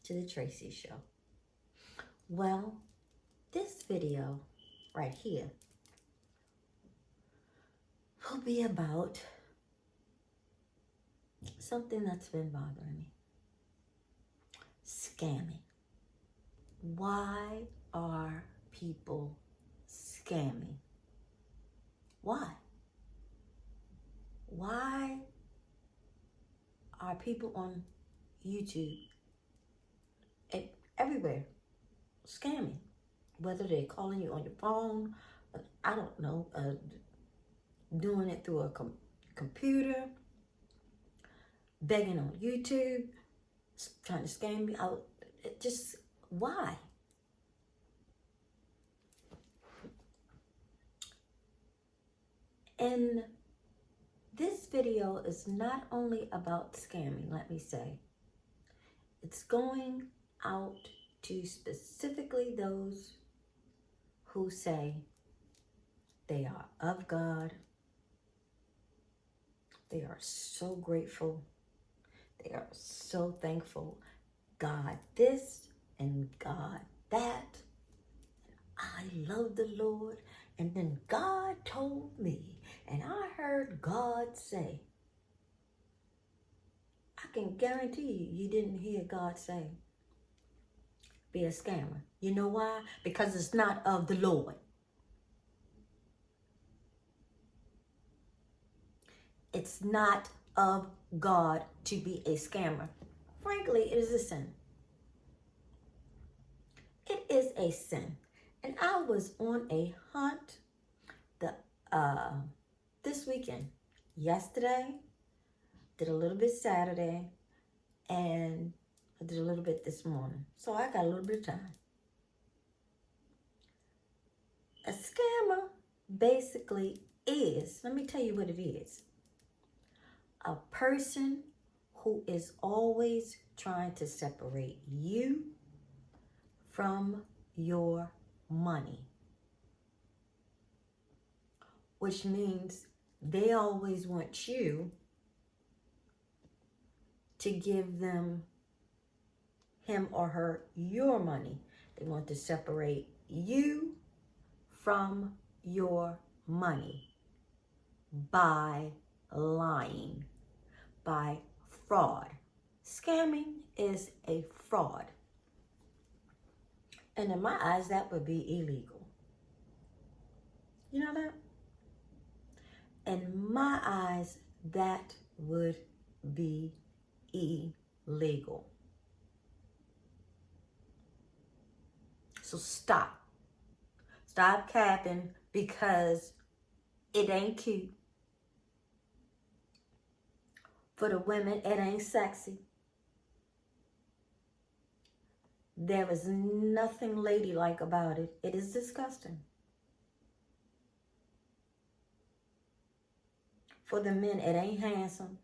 to the Tracy Show. Well, this video right here will be about something that's been bothering me. Scamming. Why are people scamming? Why? Why are people on YouTube, everywhere, scamming? Whether they're calling you on your phone, I don't know, doing it through a computer, begging on YouTube, trying to scam you out. Just why? And this video is not only about scamming, let me say. It's going out to specifically those who say they are of God. They are so grateful. They are so thankful. God this and God that. I love the Lord. And then God told me, and I heard God say. I can guarantee you didn't hear God say, be a scammer. You know why? Because it's not of the Lord. It's not of God to be a scammer. Frankly, it is a sin. It is a sin. And I was on a hunt this weekend. Yesterday, did a little bit Saturday, and I did a little bit this morning. So I got a little bit of time. A scammer basically is, let me tell you what it is. A person who is always trying to separate you from your money. Which means they always want you to give them, him or her, your money. They want to separate you from your money by lying, by fraud. Scamming is a fraud. And in my eyes, that would be illegal. You know that? In my eyes, that would be illegal. So stop. Stop capping because it ain't cute. For the women, it ain't sexy. There is nothing ladylike about it. It is disgusting. For the men, it ain't handsome.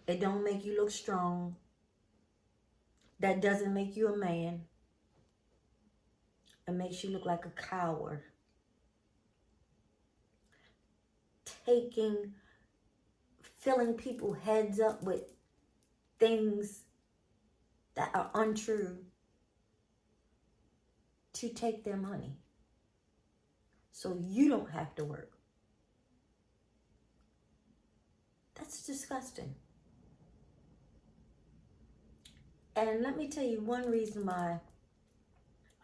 It don't make you look strong. That doesn't make you a man. It makes you look like a coward. Filling people's heads up with things that are untrue to take their money. So you don't have to work. That's disgusting. And let me tell you one reason why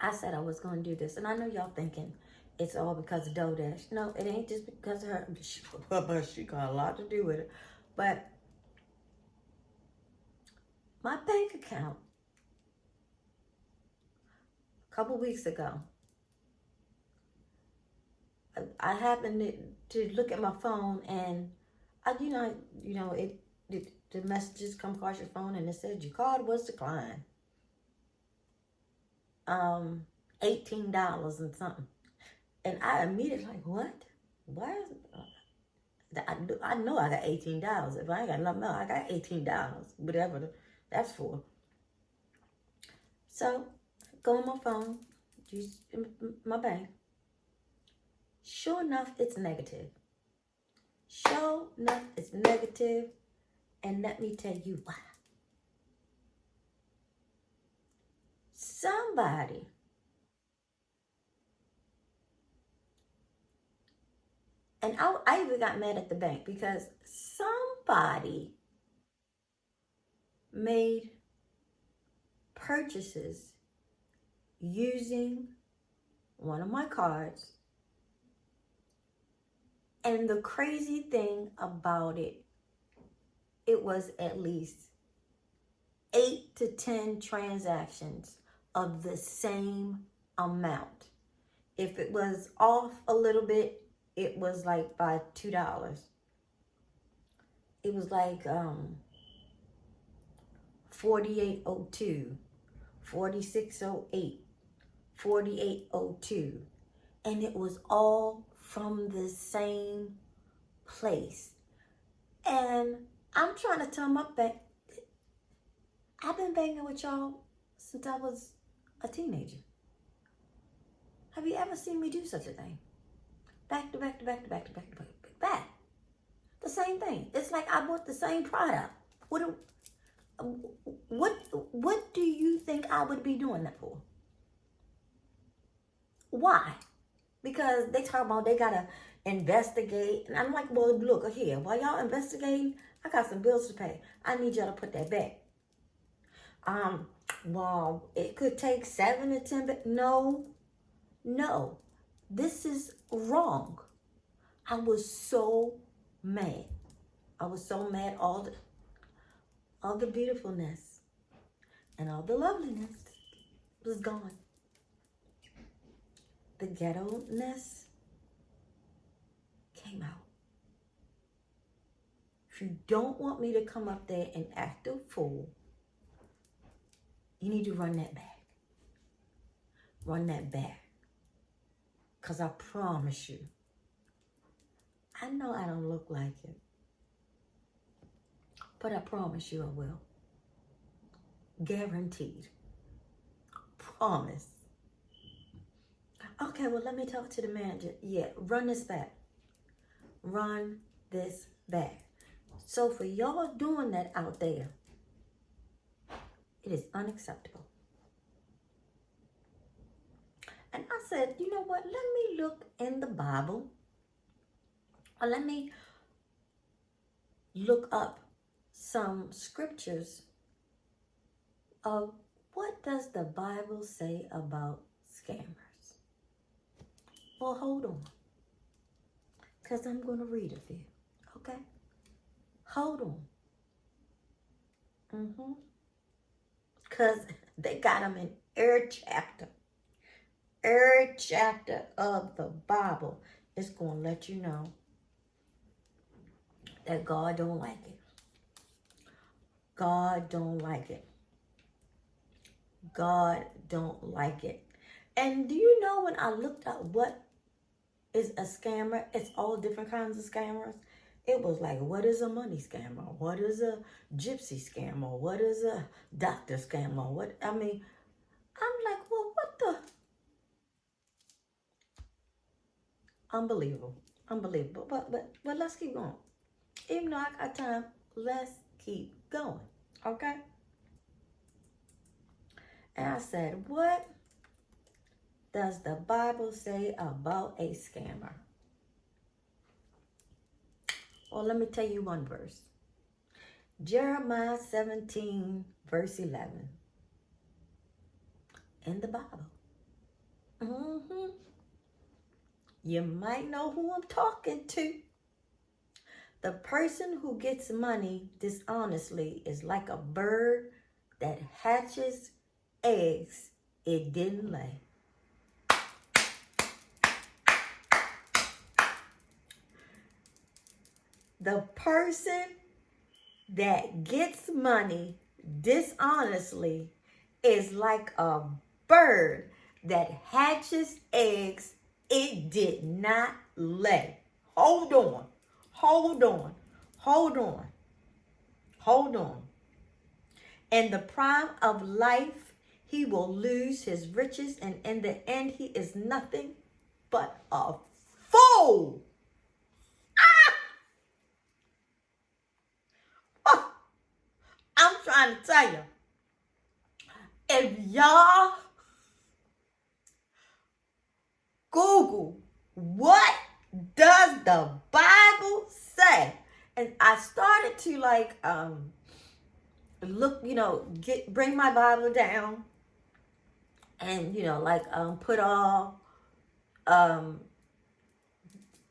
I said I was going to do this. And I know y'all thinking it's all because of DoorDash. No, it ain't just because of her. She got a lot to do with it. But my bank account, a couple weeks ago, I happened to look at my phone, and the messages come across your phone, and it says your card was declined. $18 and something. And I immediately like, what? Why is it? I know I got $18. If I ain't got nothing else, I got $18. Whatever that's for. So, go on my phone, use my bank. Sure enough, it's negative. Sure enough, it's negative. And let me tell you why. somebody, and I even got mad at the bank because somebody made purchases using one of my cards. And the crazy thing about it, it was at least 8 to 10 transactions of the same amount. If it was off a little bit, it was like by $2. It was like 4802, 4608, 4802. And it was all from the same place. And I'm trying to tell my bank, I've been banking with y'all since I was a teenager. Have you ever seen me do such a thing? Back to back to back to back to back to back to back. The same thing. It's like I bought the same product. What do you think I would be doing that for? Why? Because they talk about they gotta investigate. And I'm like, well, look here, while y'all investigating, I got some bills to pay. I need y'all to put that back. Well, it could take 7 to 10, but no, this is wrong. I was so mad. I was so mad. All the beautifulness and all the loveliness was gone. The ghetto-ness came out. If you don't want me to come up there and act a fool, you need to run that back. Run that back. Because I promise you, I know I don't look like it, but I promise you I will. Guaranteed. Promise. Okay, well, let me talk to the manager. Yeah, run this back. Run this back. So for y'all doing that out there, it is unacceptable. And I said, you know what? Let me look in the Bible. Or let me look up some scriptures of what does the Bible say about scammers. Well, hold on. Because I'm going to read it for you. Okay? Hold on. Because they got them in every chapter. Every chapter of the Bible is going to let you know that God don't like it. God don't like it. God don't like it. And do you know when I looked up what is a scammer, it's all different kinds of scammers. It was like, what is a money scammer? What is a gypsy scammer? What is a doctor scammer? I'm like, well, what the? Unbelievable. But let's keep going. Even though I got time, let's keep going. Okay? And I said, what does the Bible say about a scammer? Well, let me tell you one verse. Jeremiah 17, verse 11. In the Bible. You might know who I'm talking to. The person who gets money dishonestly is like a bird that hatches eggs it didn't lay. The person that gets money dishonestly is like a bird that hatches eggs it did not lay. Hold on. In the prime of life, he will lose his riches, and in the end, he is nothing but a fool. I'm trying to tell you, if y'all Google, what does the Bible say? And I started to like look, bring my Bible down and put all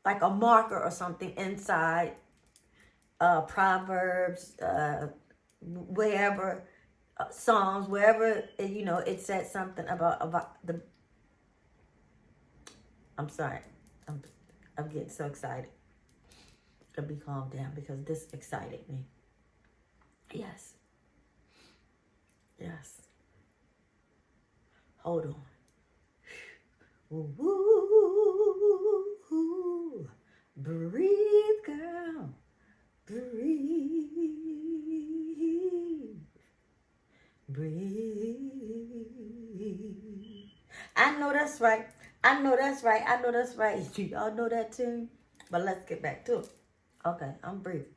like a marker or something inside Proverbs, wherever, Psalms, wherever it said something about the. I'm sorry, I'm getting so excited. Gotta be calmed down because this excited me. Yes. Hold on. Ooh, breathe, girl. Breathe. I know that's right. Y'all know that tune? But let's get back to it. Okay, I'm breathing.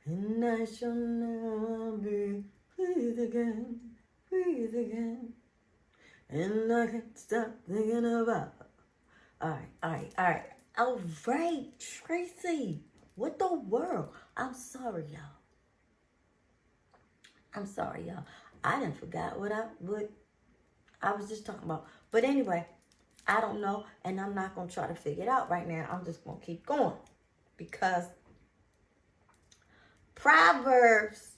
And I shall never breathe again. And I can't stop thinking about. All right. All right, Tracy. What the world? I'm sorry, y'all. I done forgot what I was just talking about. But anyway, I don't know, and I'm not going to try to figure it out right now. I'm just going to keep going. Because Proverbs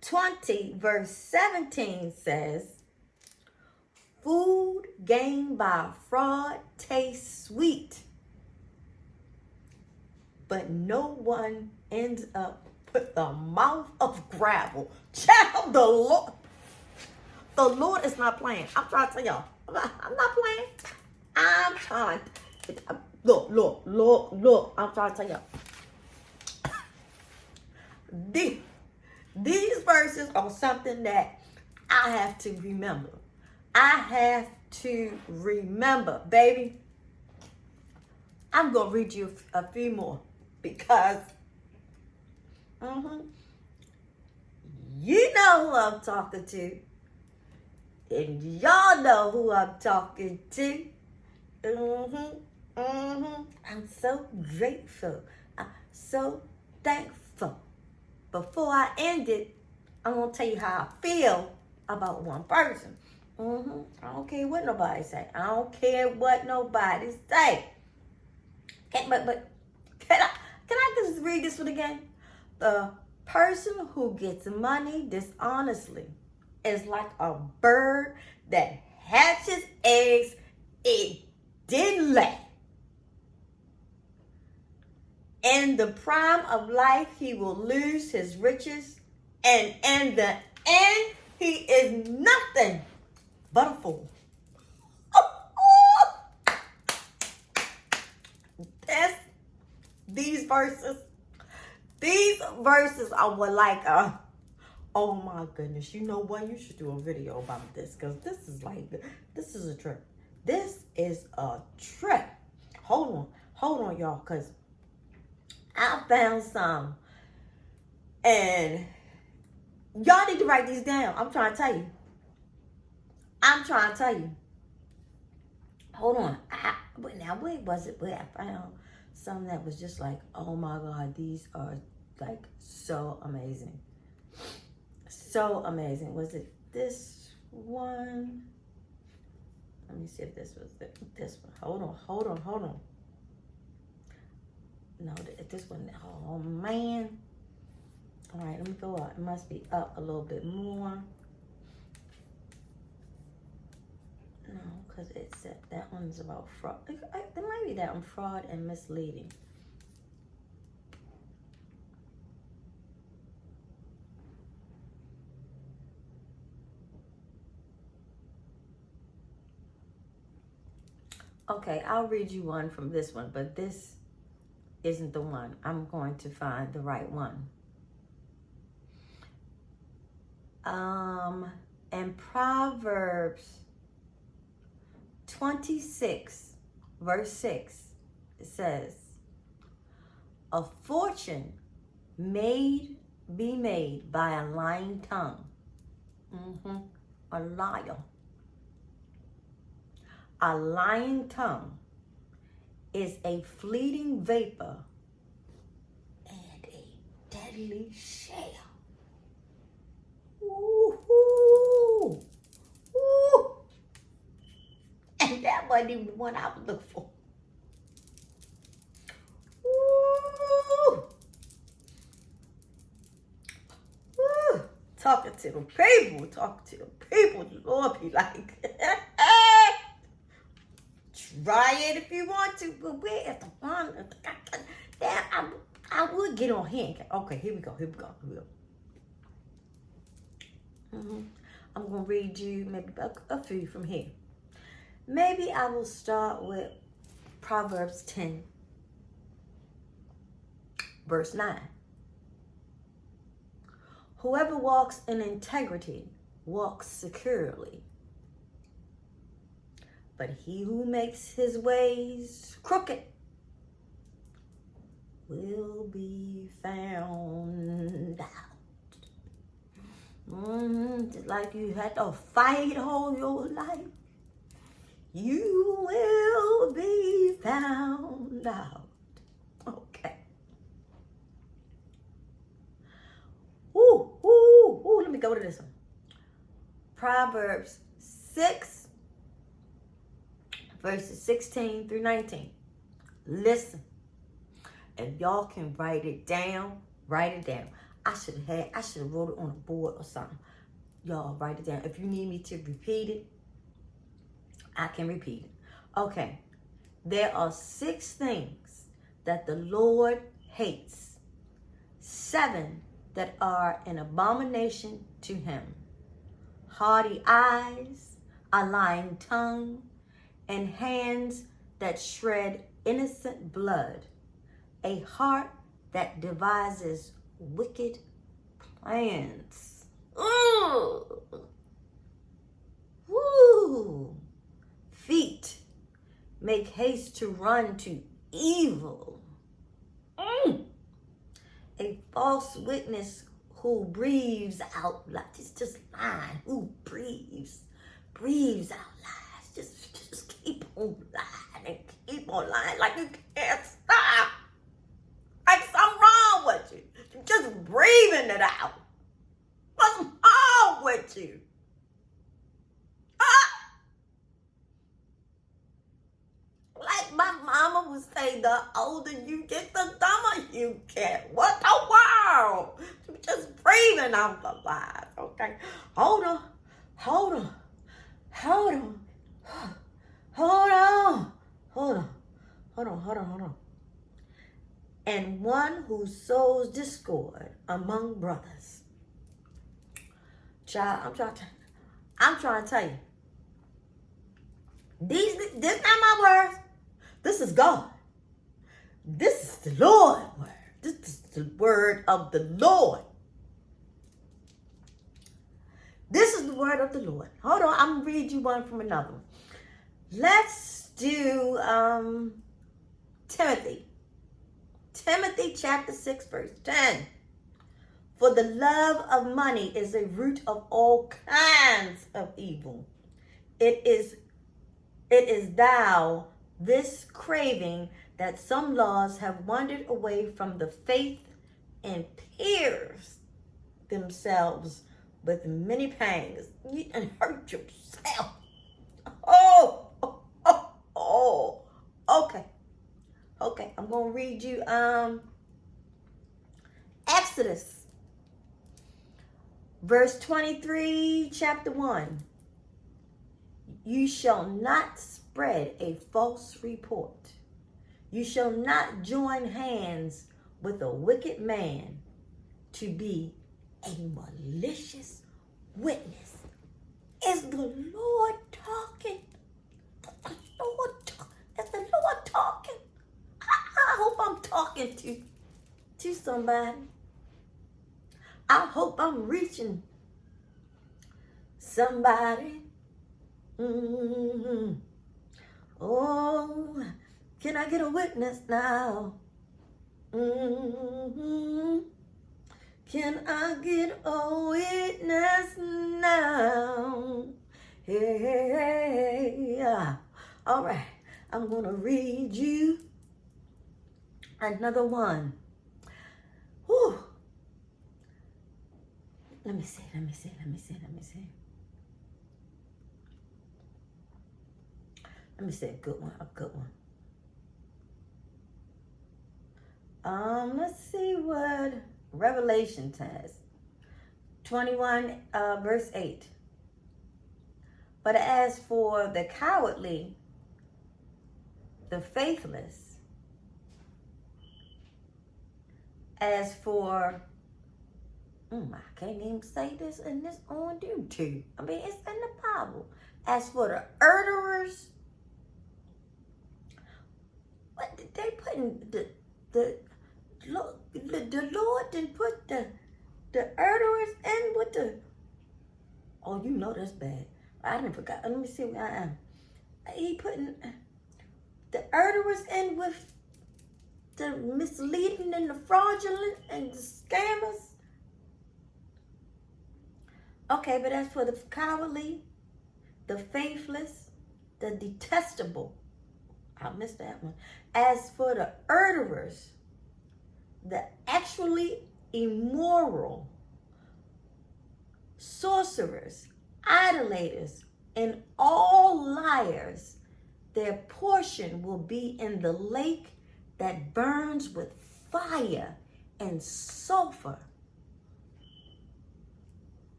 20, verse 17 says, food gained by fraud tastes sweet, but no one ends up with the mouth of gravel. Child, the Lord is not playing. I'm trying to tell y'all. I'm not playing. I'm trying. Look. I'm trying to tell y'all. These verses are something that I have to remember. Baby. I'm going to read you a few more because you know who I'm talking to. And y'all know who I'm talking to. I'm so grateful. I'm so thankful. Before I end it, I'm going to tell you how I feel about one person. I don't care what nobody say. But can I just read this one again? The person who gets money dishonestly is like a bird that hatches eggs it didn't lay. In the prime of life, he will lose his riches, and in the end, he is nothing but a fool. These verses are what like oh my goodness, you know what? You should do a video about this because this is a trip. This is a trip. Hold on, y'all, because I found some. And y'all need to write these down. I'm trying to tell you. Hold on. Where was it? Where I found something that was just like, oh my God, these are like so amazing. So amazing. Was it this one? Let me see if this was this one. Hold on. No, this one. Oh man. All right, let me go up. It must be up a little bit more. No, because it said that one's about fraud. It might be that one, fraud and misleading. Okay, I'll read you one from this one, but this isn't the one. I'm going to find the right one. In Proverbs 26, verse 6, it says, a fortune be made by a lying tongue. A liar. A lying tongue is a fleeting vapor and a deadly shell. Ooh, ooh. And that wasn't even the one I was looking for. Ooh. Ooh. Talking to the people, the Lord be like, try it if you want to, but where is the one? Damn, I would get on hand. Okay, here we go. I'm going to read you maybe a few from here. Maybe I will start with Proverbs 10, verse 9. Whoever walks in integrity walks securely, but he who makes his ways crooked will be found out. Just like you had to fight all your life, you will be found out. Okay. Ooh, let me go to this one. Proverbs 6, verses 16 through 19. Listen. If y'all can write it down, write it down. I should have wrote it on a board or something. Y'all write it down. If you need me to repeat it, I can repeat it. Okay. There are 6 things that the Lord hates. 7 that are an abomination to him. Haughty eyes, a lying tongue, and hands that shred innocent blood. A heart that devises wicked plans. Ooh. Woo. Feet make haste to run to evil. A false witness who breathes out like it's just lying. Who breathes out lies. Just keep on lying and keep on lying like you can't stop. Like something wrong with you. You're just breathing it out. What's wrong with you? Like my mama would say, the older you get, the dumber you get. What the world? You're just breathing out the lies, okay? Hold on. And one who sows discord among brothers. Child, I'm trying to tell you. This not my words. This is God. This is the Lord's word. This is the word of the Lord. This is the word of the Lord. Hold on, I'm going to read you one from another one. Let's do Timothy. Timothy chapter 6, verse 10. For the love of money is a root of all kinds of evil. It is thou this craving that some laws have wandered away from the faith and pierced themselves with many pangs and hurt yourself. Okay, I'm going to read you Exodus, verse 23, chapter 1. You shall not spread a false report. You shall not join hands with a wicked man to be a malicious witness. Is the Lord talking? Is the Lord talking? I hope I'm talking to somebody. I hope I'm reaching somebody. Oh, can I get a witness now? Can I get a witness now? Hey, All right, I'm going to read you another one. Whew. Let me see. Let me say a good one. Let's see what Revelation says. 21, verse 8. But as for the cowardly, the faithless, as for, I can't even say this in this on YouTube. I mean, it's in the Bible. As for the murderers, what did they put in the Lord didn't put the murderers in with the, oh, you know that's bad. I didn't forget. Let me see where I am. He putting the murderers in with the misleading and the fraudulent and the scammers. Okay, but as for the cowardly, the faithless, the detestable, I missed that one. As for the murderers, the actually immoral, sorcerers, idolaters, and all liars, their portion will be in the lake that burns with fire and sulfur,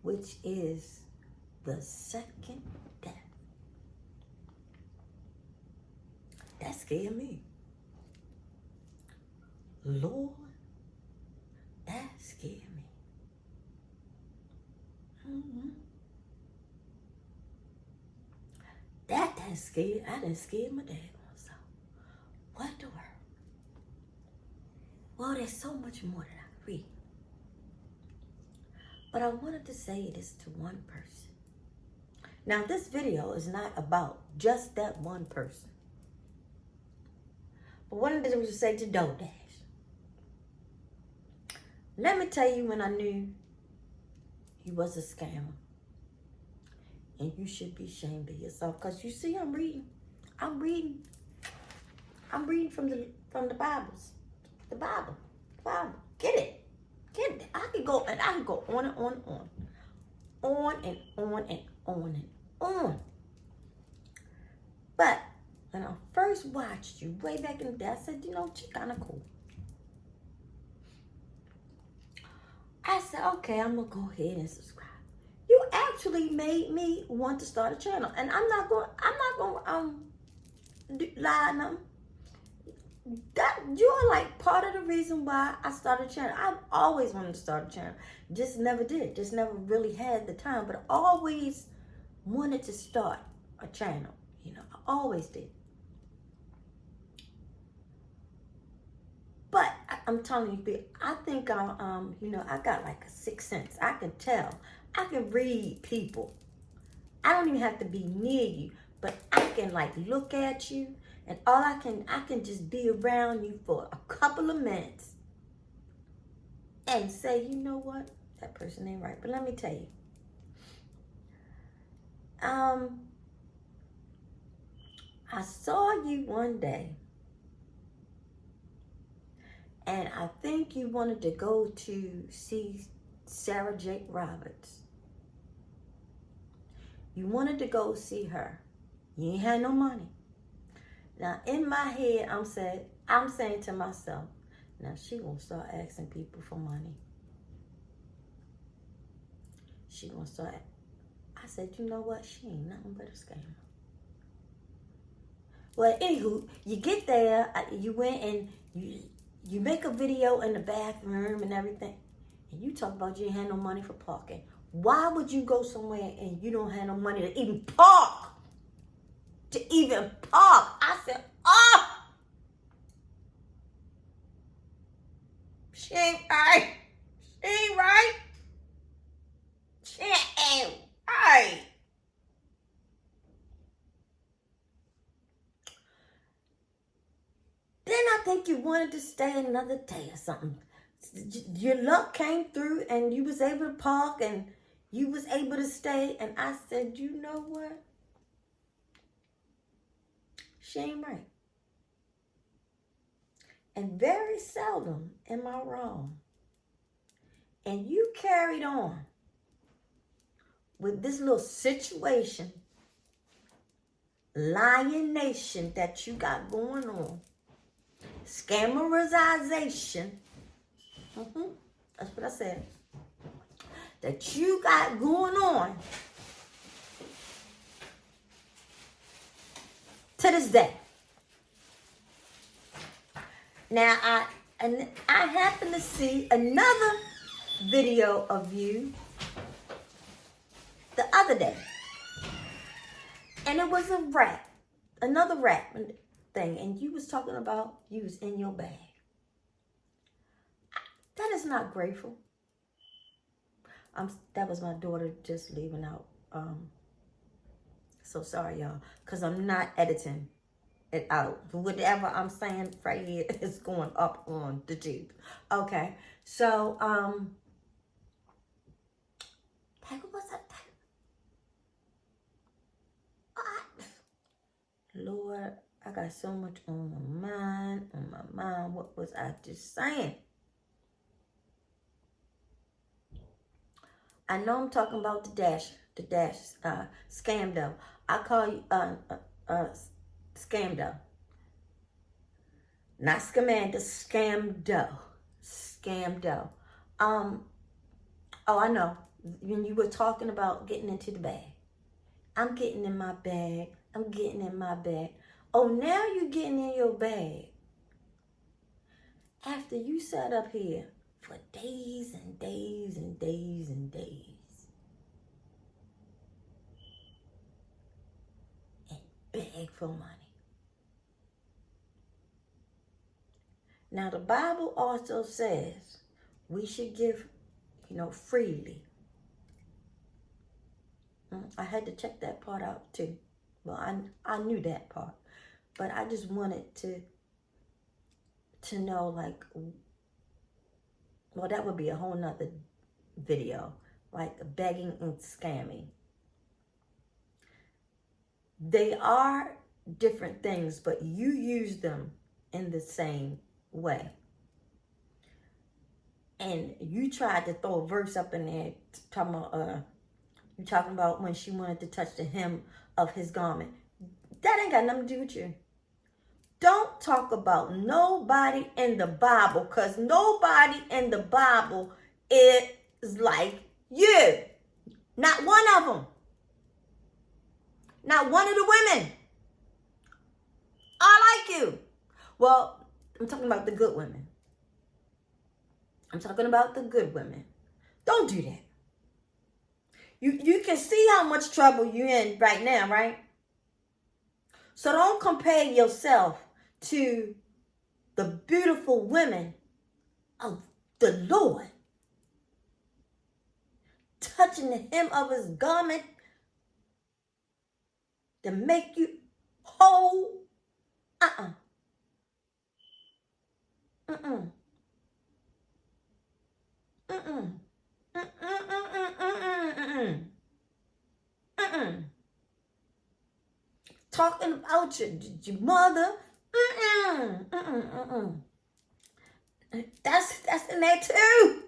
which is the second death. That scared me. Lord, that scared me. That scared. I done scared my dad also. What the world? Well, there's so much more that I could read. But I wanted to say this to one person. Now, this video is not about just that one person. But one of the things to say to DoorDash. Let me tell you when I knew he was a scammer. And you should be ashamed of yourself. Because you see, I'm reading from the Bibles. The Bible. Get it. I could go on and on and on and on. On and on and on and on. But when I first watched you way back in the day, I said, she's kind of cool. I said, okay, I'm going to go ahead and subscribe. You actually made me want to start a channel. And I'm not going lie on them. That you're like part of the reason why I started a channel. I've always wanted to start a channel. Just never did. Just never really had the time. But I always wanted to start a channel. I always did. But I'm telling you, I think I got like a sixth sense. I can tell. I can read people. I don't even have to be near you, but I can like look at you, and I can just be around you for a couple of minutes and say, you know what, that person ain't right. But let me tell you, I saw you one day. And I think you wanted to go to see Sarah Jake Roberts. You wanted to go see her. You ain't had no money. Now, in my head, I'm saying to myself, now she gonna start asking people for money. She gonna start. I said, you know what? She ain't nothing but a scammer. Well, anywho, you get there, you went and you make a video in the bathroom and everything, and you talk about you ain't had no money for parking. Why would you go somewhere and you don't have no money to even park? I said, she ain't right. She ain't right. She ain't right. Then I think you wanted to stay another day or something. Your luck came through and you was able to park and you was able to stay. And I said, you know what? She ain't right. And very seldom am I wrong. And you carried on with this little situation, lying nation that you got going on, scammerization, that's what I said, that you got going on to this day. Now, I happened to see another video of you the other day. And it was a rap, another rap thing. And you was talking about you was in your bag. That is not grateful. That was my daughter just leaving out. So sorry, y'all, because I'm not editing it out. Whatever I'm saying right here is going up on the tube. Okay, so what was that? Lord, I got so much on my mind. What was I just saying? I know I'm talking about the dash scam though. I call you scam though. Not scamanda, scam dough. Scam dough. Oh, I know. When you were talking about getting into the bag. I'm getting in my bag. I'm getting in my bag. Oh, now you're getting in your bag. After you sat up here for days and days and days and days. And beg for money. Now, the Bible also says we should give, freely. I had to check that part out too. Well, I knew that part. But I just wanted to know, like, well, that would be a whole nother video. Like begging and scamming. They are different things, but you use them in the same way. And you tried to throw a verse up in there talking about when she wanted to touch the hem of his garment. That ain't got nothing to do with you. Don't talk about nobody in the Bible, because nobody in the Bible is like you. Not one of them. Not one of the women are like you. Well, I'm talking about the good women. I'm talking about the good women. Don't do that. You can see how much trouble you're in right now, right? So don't compare yourself to the beautiful women of the Lord. Touching the hem of his garment to make you whole. Talking about your mother. That's in there too.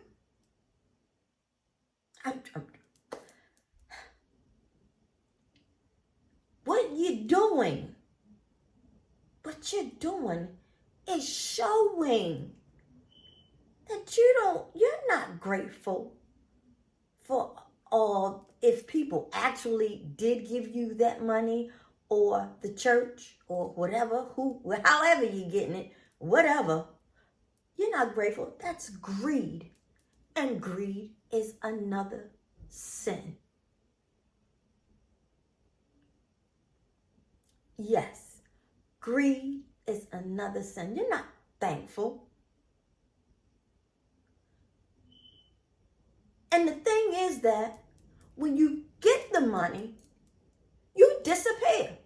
What you're doing is showing that you're not grateful for all, if people actually did give you that money, or the church, or whatever, however you're getting it, whatever. You're not grateful. That's greed. And greed is another sin. Yes, greed is another sin. You're not thankful. And the thing is that when you get the money, you disappear.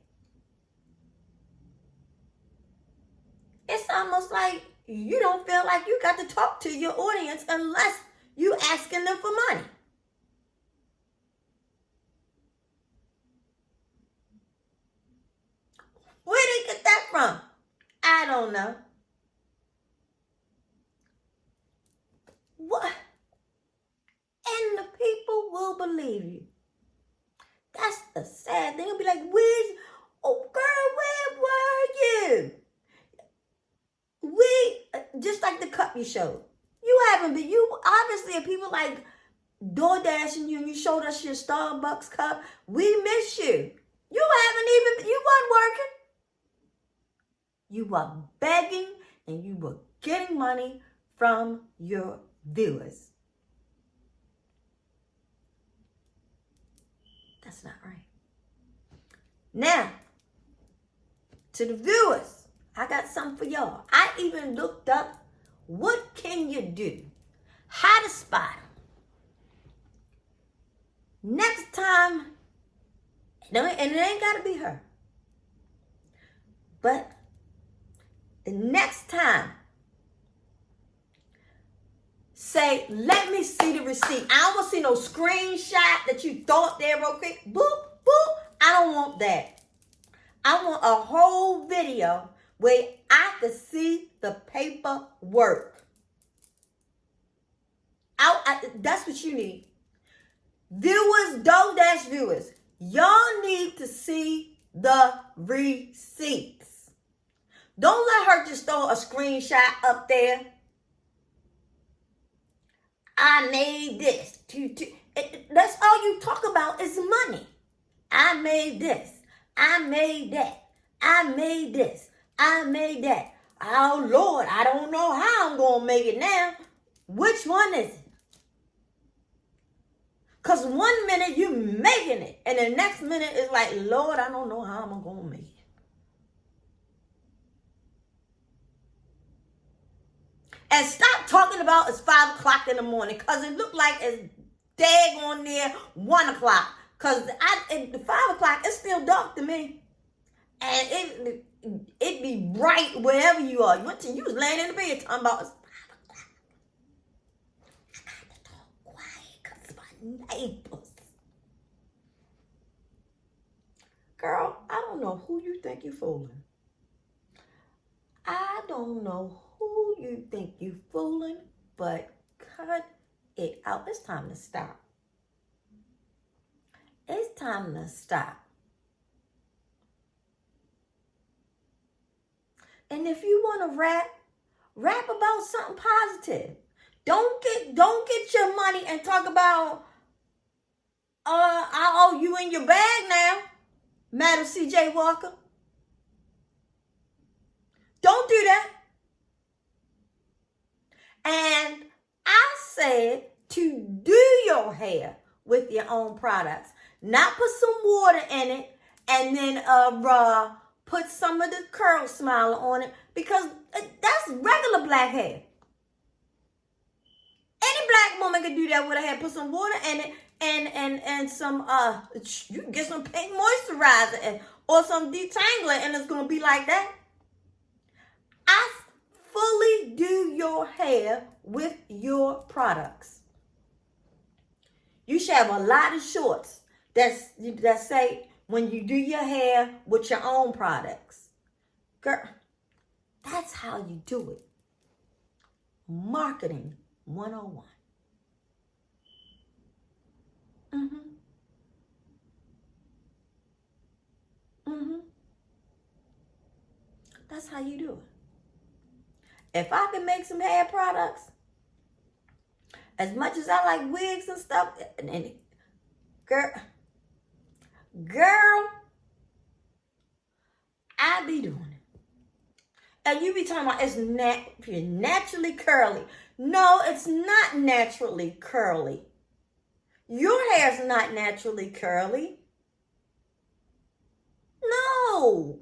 It's almost like you don't feel like you got to talk to your audience unless you asking them for money. Where did they get that from? I don't know. What? And the people will believe you. That's the sad thing. They'll be like, oh girl, where were you? Just like the cup you showed. You haven't been, you obviously, if people like DoorDashing you and you showed us your Starbucks cup, we miss you. You weren't working. You were begging and you were getting money from your viewers. That's not right. Now, to the viewers, I got something for y'all. I even looked up what can you do, how to spot them. Next time, and it ain't got to be her, but the next time, say, let me see the receipt. I don't want to see no screenshot that you thought there real quick. Boop, boop. I don't want that. I want a whole video where I can see the paperwork. That's what you need. Viewers, DoorDash viewers, y'all need to see the receipts. Don't let her just throw a screenshot up there. I made this. That's all you talk about is money. I made this. I made that. I made this. I made that. Oh, Lord, I don't know how I'm going to make it now. Which one is it? Because 1 minute you making it, and the next minute it's like, Lord, I don't know how I'm going to make it. And stop talking about it's 5 o'clock in the morning, because it looked like it's daggone near 1 o'clock. Because at 5 o'clock, it's still dark to me. And it be bright wherever you are. You was laying in the bed talking about it's 5 o'clock. I got to talk quiet because my neighbors. Girl, I don't know who you think you're fooling. I don't know who you think you're fooling, but cut it out. It's time to stop. It's time to stop. And if you want to rap about something positive. Don't get your money and talk about I owe you in your bag now, Madam C.J. Walker. Don't do that. And I said to do your hair with your own products. Not put some water in it and then put some of the curl smiler on it, because that's regular black hair. Any black woman can do that with her hair. Put some water in it and some you can get some pink moisturizer or some detangler, and it's gonna be like that. I fully do your hair with your products. You should have a lot of shorts that say when you do your hair with your own products. Girl, that's how you do it. Marketing 101. That's how you do it. If I can make some hair products, as much as I like wigs and stuff, and girl, I be doing it. And you be talking about it's naturally curly. No, it's not naturally curly. Your hair's not naturally curly. No.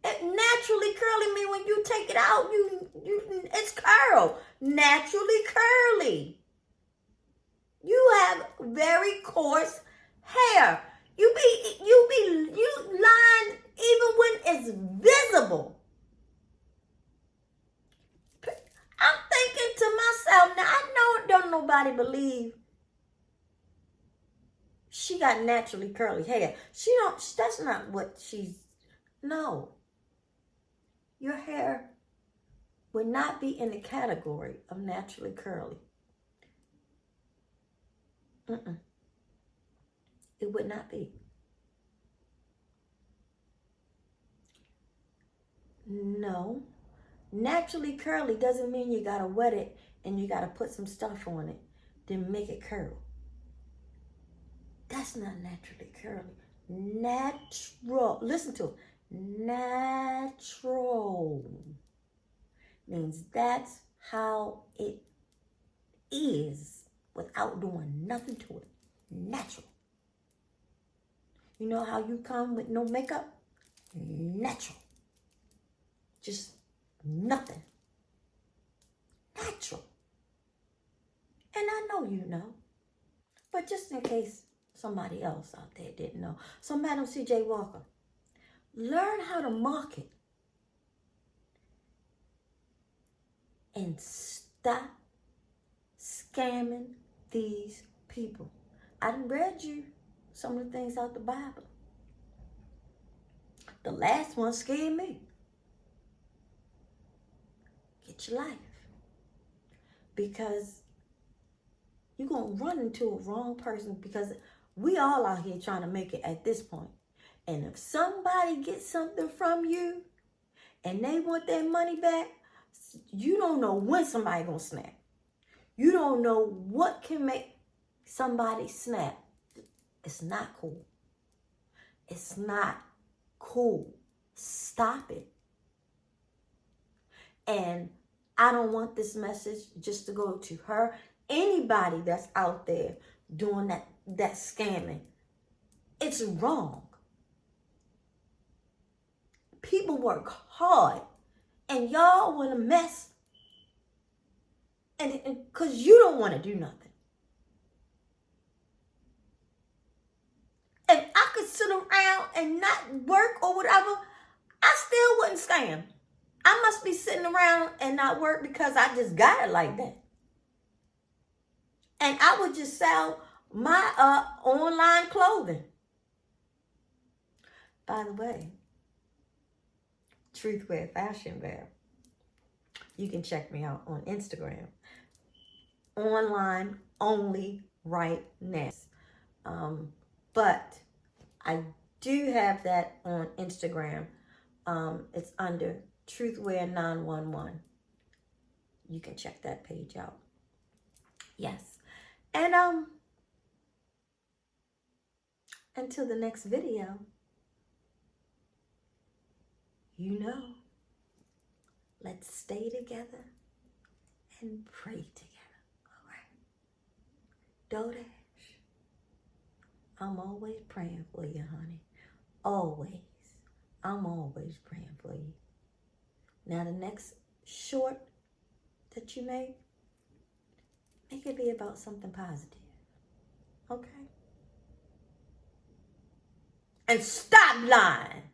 It naturally curly means when you take it out, it's curl. Naturally curly. You have very coarse hair. You line even when it's visible. I'm thinking to myself, now I know don't nobody believe she got naturally curly hair. That's not what she's No. Your hair would not be in the category of naturally curly. It would not be. No. Naturally curly doesn't mean you gotta wet it and you gotta put some stuff on it to make it curl. That's not naturally curly. Natural. Listen to it. Natural means that's how it is without doing nothing to it. Natural. You know how you come with no makeup? Natural. Just nothing. Natural. And I know you know. But just in case somebody else out there didn't know. So Madam C.J. Walker, learn how to market. And stop scamming these people. I done read you some of the things out the Bible. The last one scared me. Get your life. Because you're going to run into a wrong person, because we all out here trying to make it at this point. And if somebody gets something from you and they want their money back, you don't know when somebody going to snap. You don't know what can make somebody snap. It's not cool. It's not cool. Stop it. And I don't want this message just to go to her. Anybody that's out there doing that scamming, it's wrong. People work hard and y'all want to mess, and because you don't want to do nothing. If I could sit around and not work or whatever, I still wouldn't scam. I must be sitting around and not work because I just got it like that. And I would just sell my online clothing. By the way, Truthwear Fashion Wear. You can check me out on Instagram. Online only right now. But I do have that on Instagram. It's under Truthwear 911. You can check that page out. Yes. And until the next video, you know, let's stay together and pray together. All right. Dodash. I'm always praying for you, honey. Always. I'm always praying for you. Now, the next short that you make it be about something positive. Okay? And stop lying.